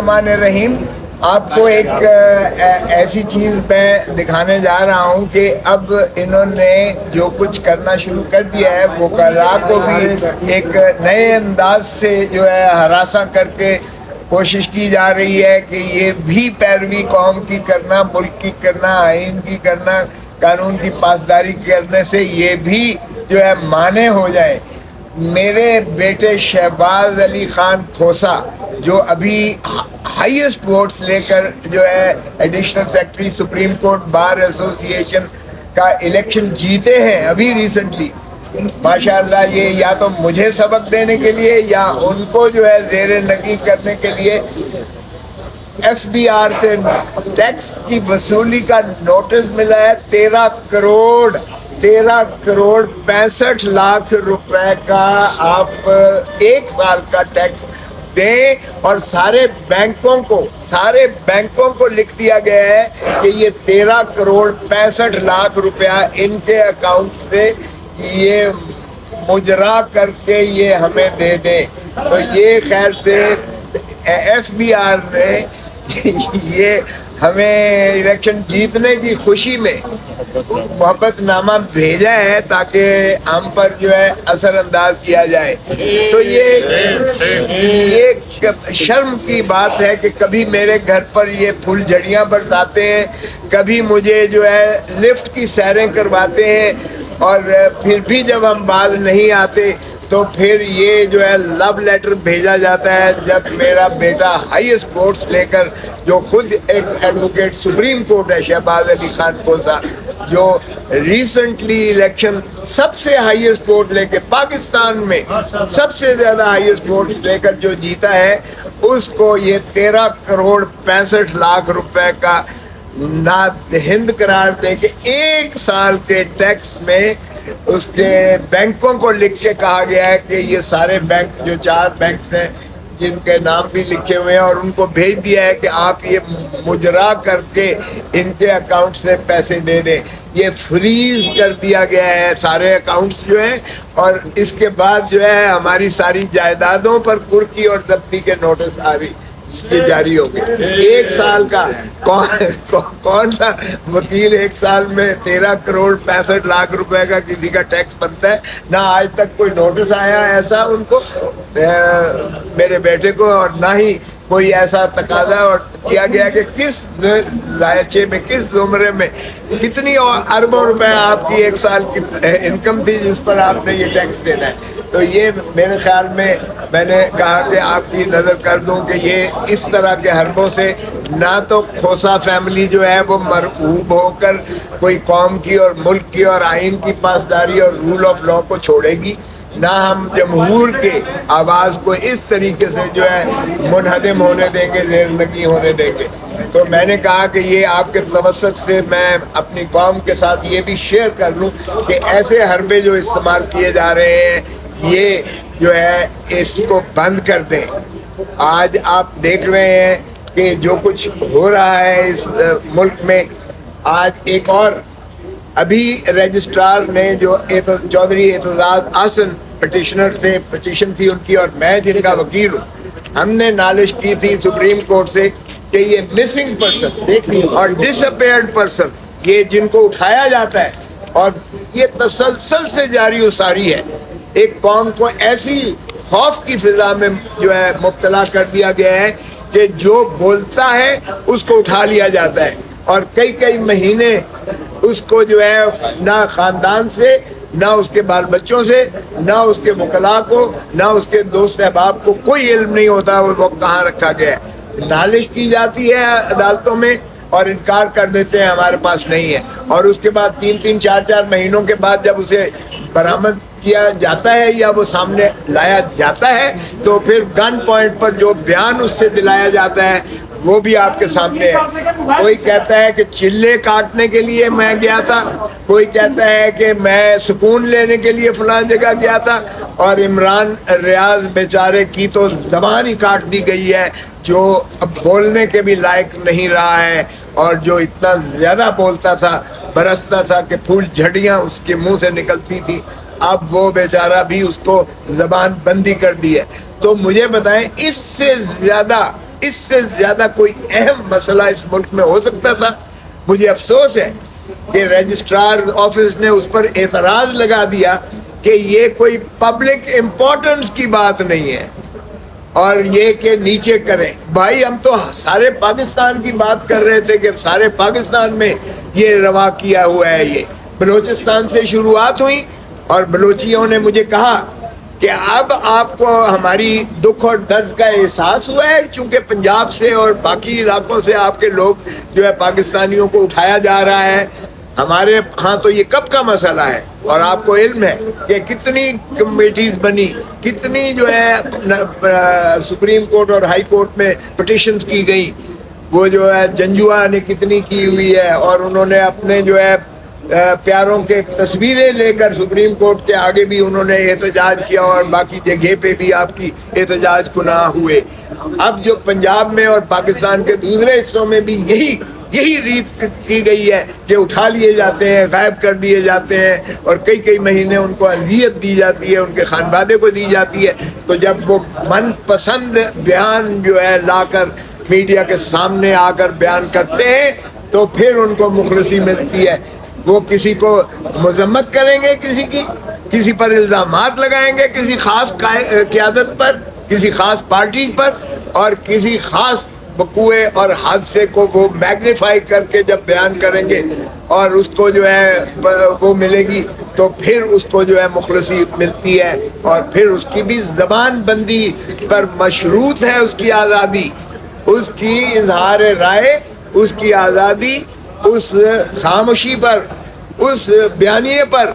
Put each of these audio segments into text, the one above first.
الرحمن الرحیم. آپ کو ایک ایسی چیز میں دکھانے جا رہا ہوں کہ اب انہوں نے جو کچھ کرنا شروع کر دیا ہے وکلاء کو بھی ایک نئے انداز سے جو ہے ہراساں کر کے کوشش کی جا رہی ہے کہ یہ بھی پیروی قوم کی کرنا، ملک کی کرنا، آئین کی کرنا، قانون کی پاسداری کرنے سے یہ بھی جو ہے مانے ہو جائے. میرے بیٹے شہباز علی خان کھوسا جو ابھی ہائیسٹ ووٹس لے کر جو ہے additional secretary supreme court bar ایسوسی ایشن کا الیکشن جیتے ہیں ابھی ریسنٹلی، ماشاءاللہ، یہ یا تو مجھے سبق دینے کے لیے یا ان کو جو ہے زیر نگی کرنے کے لیے ایف بی آر سے ٹیکس کی وصولی کا نوٹس ملا ہے. 13 کروڑ 65 لاکھ روپے کا آپ ایک سال کا ٹیکس دیں، اور سارے بینکوں کو لکھ دیا گیا ہے کہ یہ 13 کروڑ 65 لاکھ روپیہ ان کے اکاؤنٹ سے یہ مجرا کر کے یہ ہمیں دے دیں. تو یہ خیر سے ایف بی آر نے یہ ہمیں الیکشن جیتنے کی خوشی میں محبت نامہ بھیجا ہے تاکہ ہم پر جو ہے اثر انداز کیا جائے. تو یہ شرم کی بات ہے کہ کبھی میرے گھر پر یہ پھول جھڑیاں برساتے ہیں، کبھی مجھے جو ہے لفٹ کی سیریں کرواتے ہیں، اور پھر بھی جب ہم باز نہیں آتے تو پھر یہ جو ہے لو لیٹر بھیجا جاتا ہے. جب میرا بیٹا ہائیسٹ ووٹس لے کر، جو خود ایک ایڈوکیٹ سپریم کورٹ ہے، شہباز علی خان کھوسا، جو ریسنٹلی الیکشن سب سے ہائیسٹ ووٹ لے کے پاکستان میں سب سے زیادہ ہائیسٹ ووٹس لے کر جو جیتا ہے، اس کو یہ 13 کروڑ 65 لاکھ روپے کا نادہند قرار دے کے ایک سال کے ٹیکس میں اس کے بینکوں کو لکھ کے کہا گیا ہے کہ یہ سارے بینک، جو 4 بینکس ہیں جن کے نام بھی لکھے ہوئے ہیں، اور ان کو بھیج دیا ہے کہ آپ یہ مجرا کر کے ان کے اکاؤنٹ سے پیسے دے دیں. یہ فریز کر دیا گیا ہے سارے اکاؤنٹس جو ہیں، اور اس کے بعد جو ہے ہماری ساری جائیدادوں پر کرکی اور ضبطی کے نوٹس یہ جاری ہو گئے. ایک سال کا کون سا وکیل ایک سال میں 13 کروڑ 65 لاکھ روپے کا کسی کا ٹیکس بنتا ہے؟ نہ آج تک کوئی نوٹس آیا ایسا ان کو، میرے بیٹے کو، اور نہ ہی کوئی ایسا تقاضا اور کیا گیا کہ کس ذائچے میں، کس زمرے میں کتنی اربوں روپے آپ کی ایک سال کی انکم تھی جس پر آپ نے یہ ٹیکس دینا ہے. تو یہ میرے خیال میں نے کہا کہ آپ کی نظر کر دوں کہ یہ اس طرح کے حربوں سے نہ تو کھوسا فیملی جو ہے وہ مرعوب ہو کر کوئی قوم کی اور ملک کی اور آئین کی پاسداری اور رول آف لا کو چھوڑے گی، نہ ہم جمہور کے آواز کو اس طریقے سے جو ہے منہدم ہونے دیں گے، زیر نگی ہونے دیں گے. تو میں نے کہا کہ یہ آپ کے توسط سے میں اپنی قوم کے ساتھ یہ بھی شیئر کر لوں کہ ایسے حربے جو استعمال کیے جا رہے ہیں یہ جو ہے اس کو بند کر دیں. آج آپ دیکھ رہے ہیں کہ جو کچھ ہو رہا ہے اس ملک میں. آج ایک اور ابھی رجسٹرار نے جو چودھری اعتزاز احسن پٹیشنر سے پٹیشن تھی ان کی، اور میں جن کا وکیل ہوں، ہم نے نالش کی تھی سپریم کورٹ سے کہ یہ مسنگ پرسن اور ڈس اپیئرڈ پرسن، یہ جن کو اٹھایا جاتا ہے، اور یہ تسلسل سے جاری و ساری ہے. ایک قوم کو ایسی خوف کی فضا میں جو ہے مبتلا کر دیا گیا ہے کہ جو بولتا ہے اس کو اٹھا لیا جاتا ہے، اور کئی مہینے اس کو جو ہے نہ خاندان سے، نہ اس کے بال بچوں سے، نہ اس کے وکلاء کو، نہ اس کے دوست احباب کو کوئی علم نہیں ہوتا وہ کہاں رکھا گیا ہے. نالش کی جاتی ہے عدالتوں میں اور انکار کر دیتے ہیں ہمارے پاس نہیں ہے، اور اس کے بعد 3 4 مہینوں کے بعد جب اسے برآمد کیا جاتا ہے یا وہ سامنے لایا جاتا ہے تو پھر گن پوائنٹ پر جو بیان اس سے دلایا جاتا ہے وہ بھی آپ کے سامنے ہے. کوئی کہتا ہے کہ چلے کاٹنے کے لیے میں گیا تھا، کوئی کہتا ہے کہ میں سکون لینے کے لیے فلاں جگہ گیا تھا، اور عمران ریاض بیچارے کی تو زبان ہی کاٹ دی گئی ہے، جو اب بولنے کے بھی لائق نہیں رہا ہے، اور جو اتنا زیادہ بولتا تھا، برستا تھا کہ پھول جھڑیاں اس کے منہ سے نکلتی تھی، اب وہ بیچارہ بھی اس کو زبان بندی کر دی ہے. تو مجھے بتائیں اس سے زیادہ اس سے زیادہ کوئی اہم مسئلہ اس ملک میں ہو سکتا تھا؟ مجھے افسوس ہے کہ رجسٹرار آفس نے اس پر اعتراض لگا دیا کہ یہ کوئی پبلک امپورٹنس کی بات نہیں ہے اور یہ کہ نیچے کریں. بھائی ہم تو سارے پاکستان کی بات کر رہے تھے کہ سارے پاکستان میں یہ روا کیا ہوا ہے. یہ بلوچستان سے شروعات ہوئی اور بلوچیوں نے مجھے کہا کہ اب آپ کو ہماری دکھ اور درد کا احساس ہوا ہے چونکہ پنجاب سے اور باقی علاقوں سے آپ کے لوگ جو ہے پاکستانیوں کو اٹھایا جا رہا ہے. ہمارے ہاں تو یہ کب کا مسئلہ ہے اور آپ کو علم ہے کہ کتنی کمیٹیز بنی, کتنی جو ہے سپریم کورٹ اور ہائی کورٹ میں پٹیشنز کی گئی, وہ جو ہے جنجوا نے کتنی کی ہوئی ہے, اور انہوں نے اپنے جو ہے پیاروں کے تصویریں لے کر سپریم کورٹ کے آگے بھی انہوں نے احتجاج کیا اور باقی جگہ پہ بھی آپ کی احتجاج کناں ہوئے. اب جو پنجاب میں اور پاکستان کے دوسرے حصوں میں بھی یہی ریت کی گئی ہے کہ اٹھا لیے جاتے ہیں, غائب کر دیے جاتے ہیں اور کئی مہینے ان کو اذیت دی جاتی ہے, ان کے خانوادے کو دی جاتی ہے. تو جب وہ من پسند بیان جو ہے لا کر میڈیا کے سامنے آ کر بیان کرتے ہیں تو پھر ان کو مخلصی ملتی ہے. وہ کسی کو مذمت کریں گے, کسی پر الزامات لگائیں گے, کسی خاص قیادت پر, کسی خاص پارٹی پر, اور کسی خاص وقوعے اور حادثے کو وہ میگنیفائی کر کے جب بیان کریں گے اور اس کو جو ہے وہ ملے گی تو پھر اس کو جو ہے مخلصی ملتی ہے. اور پھر اس کی بھی زبان بندی پر مشروط ہے اس کی آزادی, اس کی اظہار رائے, اس کی آزادی, اس خاموشی پر, اس بیانیے پر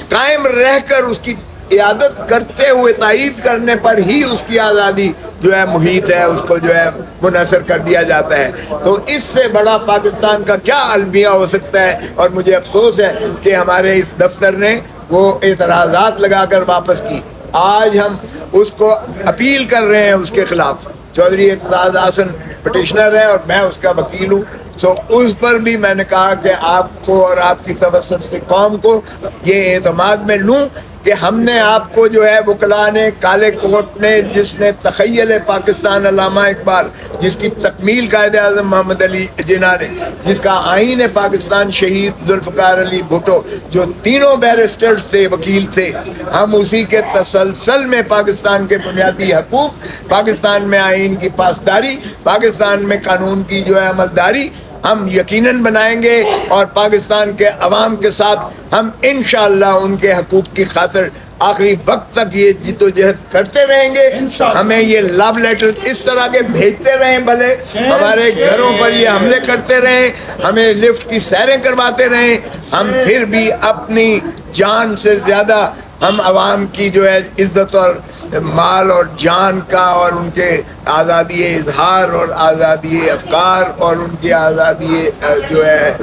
قائم رہ کر اس کی عیادت کرتے ہوئے تائید کرنے پر ہی اس کی آزادی جو ہے محیط ہے, اس کو جو ہے منحصر کر دیا جاتا ہے. تو اس سے بڑا پاکستان کا کیا المیہ ہو سکتا ہے؟ اور مجھے افسوس ہے کہ ہمارے اس دفتر نے وہ اعتراضات لگا کر واپس کی. آج ہم اس کو اپیل کر رہے ہیں اس کے خلاف. چودھری اعتزاز احسن پٹیشنر ہے اور میں اس کا وکیل ہوں. سو اس پر بھی میں نے کہا کہ آپ کو اور آپ کی توسط سے قوم کو یہ اعتماد میں لوں کہ ہم نے آپ کو جو ہے وکلاء نے, کالے کوٹ نے, جس نے تخیل پاکستان علامہ اقبال, جس کی تکمیل قائد اعظم محمد علی جناح نے, جس کا آئین پاکستان شہید ذوالفقار علی بھٹو, جو تینوں بیرسٹر تھے, وکیل تھے, ہم اسی کے تسلسل میں پاکستان کے بنیادی حقوق, پاکستان میں آئین کی پاسداری, پاکستان میں قانون کی جو ہے عملداری ہم یقیناً بنائیں گے. اور پاکستان کے عوام کے ساتھ ہم انشاءاللہ ان کے حقوق کی خاطر آخری وقت تک یہ جد و جہد کرتے رہیں گے. ہمیں یہ لو لیٹر اس طرح کے بھیجتے رہیں, بھلے ہمارے گھروں پر یہ حملے کرتے رہیں, ہمیں لفٹ کی سیریں کرواتے رہیں, ہم پھر بھی اپنی جان سے زیادہ ہم عوام کی جو ہے عزت اور مال اور جان کا اور ان کے آزادی اظہار اور آزادی افکار اور ان کی آزادی جو ہے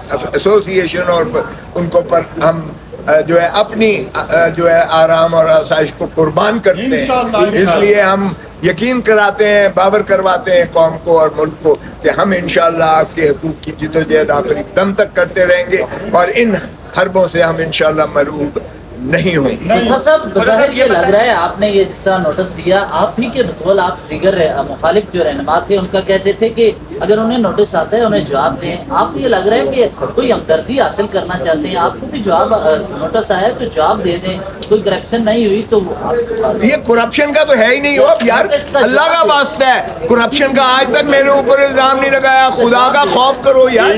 ایسوسیشن اور ان کو پر ہم جو ہے اپنی جو ہے آرام اور آسائش کو قربان کرتے ہیں. اس لیے ہم یقین کراتے ہیں, باور کرواتے ہیں قوم کو اور ملک کو کہ ہم انشاءاللہ آپ کے حقوق کی جد و جہد آخری دم تک کرتے رہیں گے اور ان حربوں سے ہم انشاءاللہ مرعوب نہیں ہوں گے. صاحب بظاہر یہ لگ رہا ہے آپ نے یہ جس طرح نوٹس دیا, آپ ہی کے بقول آپ دیگر مخالف جو رہنما تھے ان کا کہتے تھے کہ اگر انہیں نوٹس آتا ہے انہیں جواب دیں. آپ کو یہ لگ رہا ہے کہ کوئی ہمدردی حاصل کرنا چاہتے ہیں, آپ کو بھی جواب نوٹس آیا تو جواب دے دیں, کوئی کرپشن نہیں ہوئی تو یہ کرپشن کا تو ہے ہی نہیں ہو یار, اللہ کا واسطہ ہے. کرپشن کا آج تک میرے اوپر الزام نہیں لگایا, خدا کا خوف کرو یار.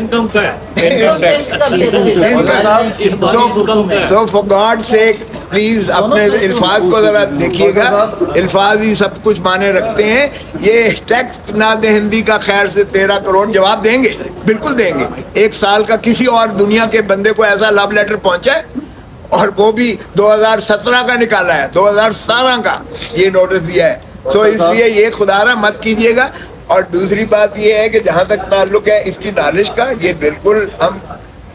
So for God's sake please اپنے الفاظ کو ذرا دیکھیے گا, الفاظ ہی سب کچھ معنی رکھتے ہیں. یہ ٹیکس نہ دہندی کا خیر سے 13 کروڑ جواب دیں گے, بالکل دیں گے. 1 سال کا کسی اور دنیا کے بندے کو ایسا لو لیٹر پہنچا ہے, اور وہ بھی 2017 کا نکالا ہے, 2017 کا یہ نوٹس دیا ہے. تو اس لیے یہ خدا را مت کیجیے گا. اور دوسری بات یہ ہے کہ جہاں تک تعلق ہے اس کی نالش کا, یہ بالکل ہم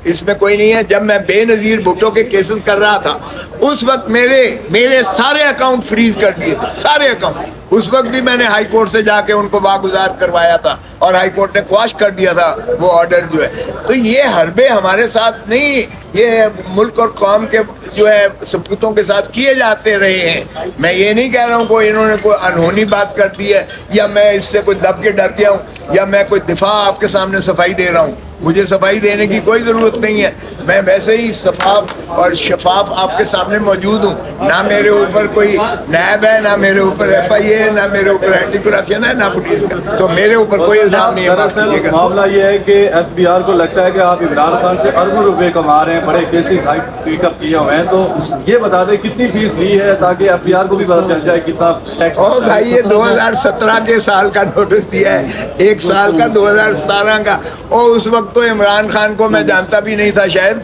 اس میں کوئی نہیں ہے. جب میں بے نظیر بھٹو کے کیسز کر رہا تھا اس وقت میرے سارے اکاؤنٹ فریز کر دیے تھے, سارے اکاؤنٹ. اس وقت بھی میں نے ہائی کورٹ سے جا کے ان کو واگزار کروایا تھا اور ہائی کورٹ نے کواش کر دیا تھا وہ آرڈر جو ہے. تو یہ حربے ہمارے ساتھ نہیں, یہ ملک اور قوم کے جو ہے سپوتوں کے ساتھ کیے جاتے رہے ہیں. میں یہ نہیں کہہ رہا ہوں کوئی انہوں نے کوئی انہونی بات کر دی ہے یا میں اس سے کوئی دب کے ڈر گیا ہوں یا میں کوئی دفاع آپ کے سامنے صفائی دے رہا ہوں. مجھے صفائی دینے کی کوئی ضرورت نہیں ہے. میں ویسے ہی شفاف اور شفاف آپ کے سامنے موجود ہوں. نہ میرے اوپر کوئی نیب ہے, نہ میرے اوپر ایف آئی اے, نہ میرے اوپر اینٹی کرپشن ہے, نہ پولیس کا. تو میرے اوپر کوئی الزام نہیں ہے. دراصل معاملہ یہ ہے کہ ایف بی آر کو لگتا ہے کہ آپ عمران خان سے اربوں روپے کما رہے ہیں, بڑے کیسز ہائی پک اپ کیے ہوئے ہیں. تو یہ بتا دیں کتنی فیس لی ہے تاکہ ایف بی آر کو بھی پتہ چل جائے کتنا ٹیکس. اور بھائی یہ 2017 کے سال کا نوٹس دیا ہے, ایک سال کا 2017 کا. اور اس وقت تو عمران خان کو میں جانتا بھی نہیں تھا, شاید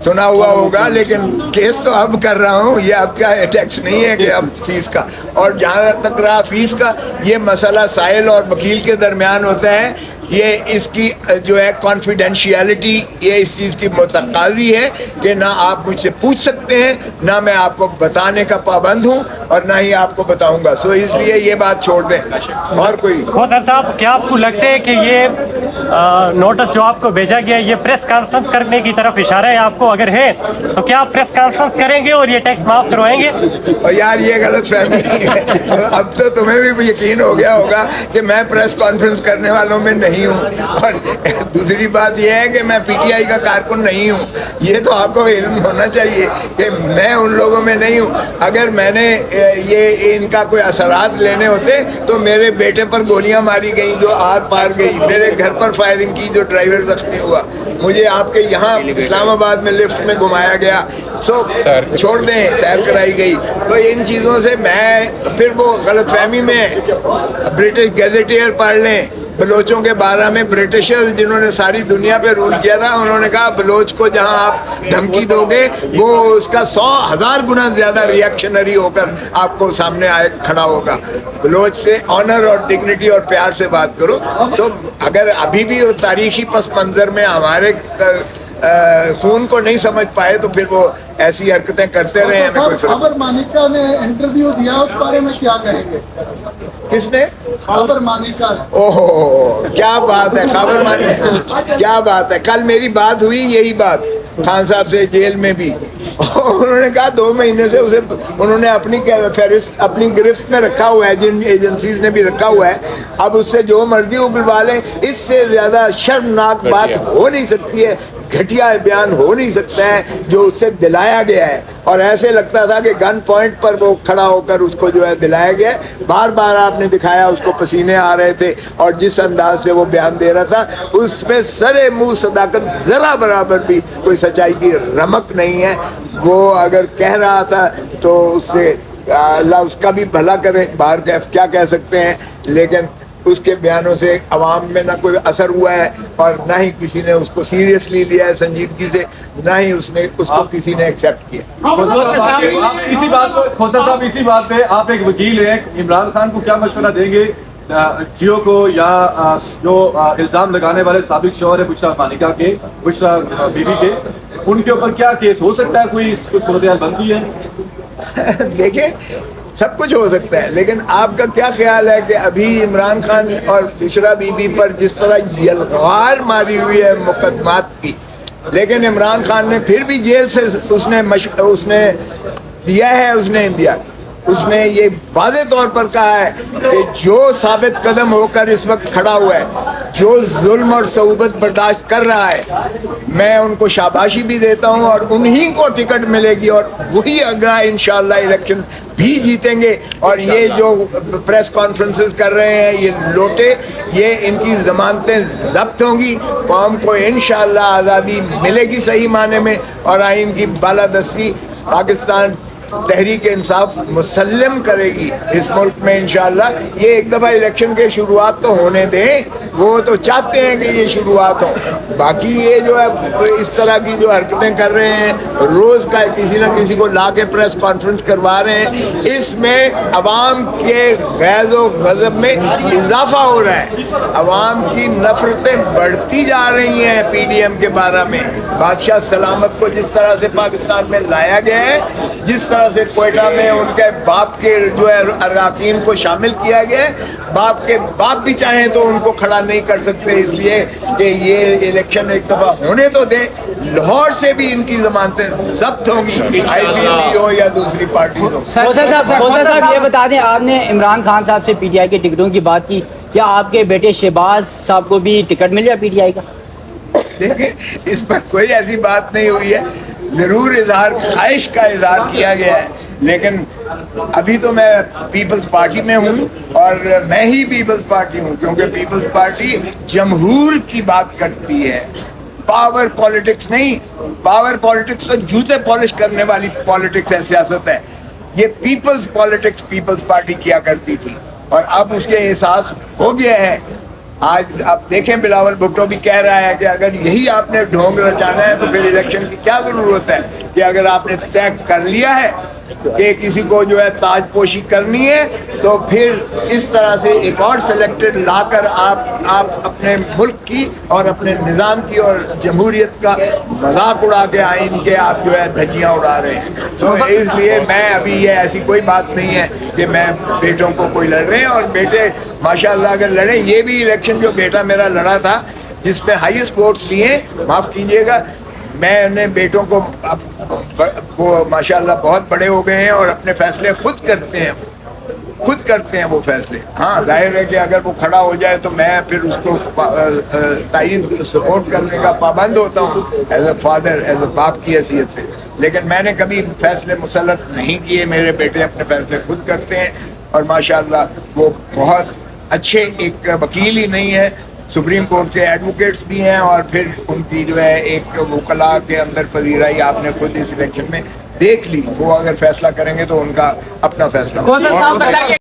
سنا ہوا ہوگا, لیکن کیس تو اب کر رہا ہوں. یہ اب کیا ٹیکس نہیں ہے کہ اب فیس کا. اور جہاں تک رہا فیس کا, یہ مسئلہ سائل اور وکیل کے درمیان ہوتا ہے. یہ اس کی جو ہے کانفیڈینشیلٹی یہ اس چیز کی متقاضی ہے کہ نہ آپ مجھ سے پوچھ سکتے ہیں, نہ میں آپ کو بتانے کا پابند ہوں اور نہ ہی آپ کو بتاؤں گا. سو اس لیے یہ بات چھوڑ دیں. اور کوئی کھوسا صاحب, کیا آپ کو لگتا ہے کہ یہ نوٹس جو آپ کو بھیجا گیا یہ پریس کانفرنس کرنے کی طرف اشارہ ہے آپ کو؟ اگر ہے تو کیا آپ پریس کانفرنس کریں گے اور یہ ٹیکس معاف کروائیں گے؟ اور یار یہ غلط فہمی ہے. اب تو تمہیں بھی یقین ہو گیا ہوگا کہ میں پریس کانفرنس کرنے والوں میں نہیں ہوں. اور دوسری بات یہ ہے کہ میں پی ٹی آئی کا کارکن نہیں ہوں. یہ تو آپ کو علم ہونا چاہیے کہ میں ان لوگوں میں نہیں ہوں. اگر میں نے یہ ان کا کوئی اثرات لینے ہوتے تو میرے بیٹے پر گولیاں ماری گئیں جو آر پار گئی, میرے گھر پر فائرنگ کی جو ڈرائیور زخمی ہوا, مجھے آپ کے یہاں اسلام آباد میں لفٹ میں گھمایا گیا. سو چھوڑ دیں, سیر کرائی گئی. تو ان چیزوں سے میں پھر وہ غلط فہمی میں برٹش گیزیٹیئر پڑھ لیں بلوچوں کے بارے میں. برٹشرز جنہوں نے ساری دنیا پہ رول کیا تھا, انہوں نے کہا بلوچ کو جہاں آپ دھمکی دو گے وہ اس کا 100,000 گنا زیادہ ریئیکشنری ہو کر آپ کو سامنے آئے کھڑا ہوگا. بلوچ سے آنر اور ڈگنیٹی اور پیار سے بات کرو. تو اگر ابھی بھی وہ تاریخی پس منظر میں ہمارے خون کو نہیں سمجھ پائے تو پھر وہ ایسی حرکتیں کرتے رہے. ہمیں کوئی فرق. خبر مانیکا نے انٹرویو دیا, اس بارے میں کیا کہیں گے؟ کس نے؟ خبر مانیکا نے. اوہ کیا بات ہے, خبر مانیکا کیا بات ہے. کل میری بات ہوئی یہی بات خان صاحب سے جیل میں بھی. انہوں نے کہا 2 مہینے سے اسے انہوں نے اپنی فہرست اپنی گرفت میں رکھا ہوا ہے, جن ایجنسیز نے بھی رکھا ہوا ہے. اب اس سے جو مرضی اگلوا لیں, اس سے زیادہ شرمناک بات ہو نہیں سکتی ہے, گھٹیا بیان ہو نہیں سکتا ہے جو اس سے دلایا گیا ہے. اور ایسے لگتا تھا کہ گن پوائنٹ پر وہ کھڑا ہو کر اس کو جو ہے دلایا گیا ہے. بار بار آپ نے دکھایا اس کو پسینے آ رہے تھے اور جس انداز سے وہ بیان دے رہا تھا اس میں سرے منہ صداقت ذرا برابر بھی کوئی سچائی کی رمق نہیں ہے. وہ اگر کہہ رہا تھا تو اس سے اللہ اس کا بھی بھلا کرے, باہر کیا کہہ سکتے ہیں. لیکن اس کے بیانوں سے عوام میں نہ کوئی اثر ہوا ہے اور نہ ہی کسی نے اس کو سیریسلی لیا ہے سنجیدگی سے, نہ ہی اس کو کسی نے ایکسیپٹ کیا. کھوسا صاحب اسی بات پہ آپ ایک وکیل ہیں, عمران خان کو کیا مشورہ دیں گے جیو کو یا جو الزام لگانے والے سابق شوہر ہے بشرا مانیکا کے, بشرا بی بی کے, ان کے اوپر کیا کیس ہو سکتا ہے؟ کوئی صورتحال بنتی ہے؟ دیکھیں سب کچھ ہو سکتا ہے, لیکن آپ کا کیا خیال ہے کہ ابھی عمران خان اور بشرا بی بی پر جس طرح یلغار ماری ہوئی ہے مقدمات کی, لیکن عمران خان نے پھر بھی جیل سے اس نے دیا ہے, اس نے یہ واضح طور پر کہا ہے کہ جو ثابت قدم ہو کر اس وقت کھڑا ہوا ہے, جو ظلم اور صعوبت برداشت کر رہا ہے, میں ان کو شاباشی بھی دیتا ہوں اور انہی کو ٹکٹ ملے گی اور وہی اگلا انشاءاللہ الیکشن بھی جیتیں گے. اور یہ جو پریس کانفرنسز کر رہے ہیں یہ لوٹے, یہ ان کی ضمانتیں ضبط ہوں گی, قوم کو انشاءاللہ آزادی ملے گی صحیح معنی میں, اور آئین کی بالادستی پاکستان تحریک انصاف مسلم کرے گی اس ملک میں انشاءاللہ. یہ ایک دفعہ الیکشن کے شروعات تو ہونے دیں, وہ تو چاہتے ہیں کہ یہ شروعات ہو. باقی یہ جو ہے اس طرح کی جو حرکتیں کر رہے ہیں, روز کا کسی نہ کسی کو لا کے پریس کانفرنس کروا رہے ہیں, اس میں عوام کے غیظ و غضب میں اضافہ ہو رہا ہے. عوام کی نفرتیں بڑھتی جا رہی ہیں پی ڈی ایم کے بارے میں. بادشاہ سلامت کو جس طرح سے پاکستان میں لایا گیا ہے, جس طرح سے کوئٹہ میں ان کے باپ کے جو ہے اراکین کو شامل کیا گیا ہے, باپ کے باپ بھی چاہیں تو ان کو کھڑا نہیں کر سکتے, اس لیے کہ یہ الیکشن ایک دفعہ ہونے تو دیں. لاہور سے بھی ان کی ضمانتیں ضبط ہوں گی, آئی پی پی ہو یا دوسری پارٹیز ہو. کوثر صاحب یہ بتا دیں, آپ نے عمران خان صاحب سے پی ٹی آئی کے ٹکٹوں کی بات کی, کیا آپ کے بیٹے شہباز صاحب کو بھی ٹکٹ مل گیا پی ٹی آئی کا؟ دیکھیں اس پر کوئی ایسی بات نہیں ہوئی ہے, ضرور اظہار خواہش کا اظہار کیا گیا ہے, لیکن ابھی تو میں پیپلز پارٹی میں ہوں اور میں ہی پیپلز پارٹی ہوں, کیونکہ پیپلز پارٹی جمہور کی بات کرتی ہے, پاور پالیٹکس نہیں. پاور پالیٹکس تو جوتے پالش کرنے والی پالیٹکس ہے, سیاست ہے. یہ پیپلز پالیٹکس پیپلز پارٹی کیا کرتی تھی, اور اب اس کے احساس ہو گیا ہے. آج آپ دیکھیں بلاول بھٹو بھی کہہ رہا ہے کہ اگر یہی آپ نے ڈھونگ رچانا ہے تو پھر الیکشن کی کیا ضرورت ہے, کہ اگر آپ نے طے کر لیا ہے کہ کسی کو جو ہے تاج پوشی کرنی ہے تو پھر اس طرح سے ایک اور سلیکٹڈ لا کر آپ اپنے ملک کی اور اپنے نظام کی اور جمہوریت کا مذاق اڑا کے آئین کے آپ جو ہے دھجیاں اڑا رہے ہیں. تو اس لیے میں ابھی یہ ایسی کوئی بات نہیں ہے کہ میں بیٹوں کو کوئی لڑ رہے ہیں, اور بیٹے ماشاءاللہ اگر لڑیں, یہ بھی الیکشن جو بیٹا میرا لڑا تھا جس میں ہائیسٹ ووٹس لیے, معاف کیجئے گا, میں نے بیٹوں کو وہ ماشاءاللہ بہت بڑے ہو گئے ہیں اور اپنے فیصلے خود کرتے ہیں وہ فیصلے. ہاں ظاہر ہے کہ اگر وہ کھڑا ہو جائے تو میں پھر اس کو تائید سپورٹ کرنے کا پابند ہوتا ہوں as a father, as a باپ کی حیثیت سے, لیکن میں نے کبھی فیصلے مسلط نہیں کیے. میرے بیٹے اپنے فیصلے خود کرتے ہیں اور ماشاءاللہ وہ بہت اچھے ایک وکیل ہی نہیں ہے, سپریم کورٹ کے ایڈوکیٹس بھی ہیں, اور پھر ان کی جو ہے ایک وکلاء کے اندر پذیرائی آپ نے خود اس الیکشن میں دیکھ لی. وہ اگر فیصلہ کریں گے تو ان کا اپنا فیصلہ ہوگا.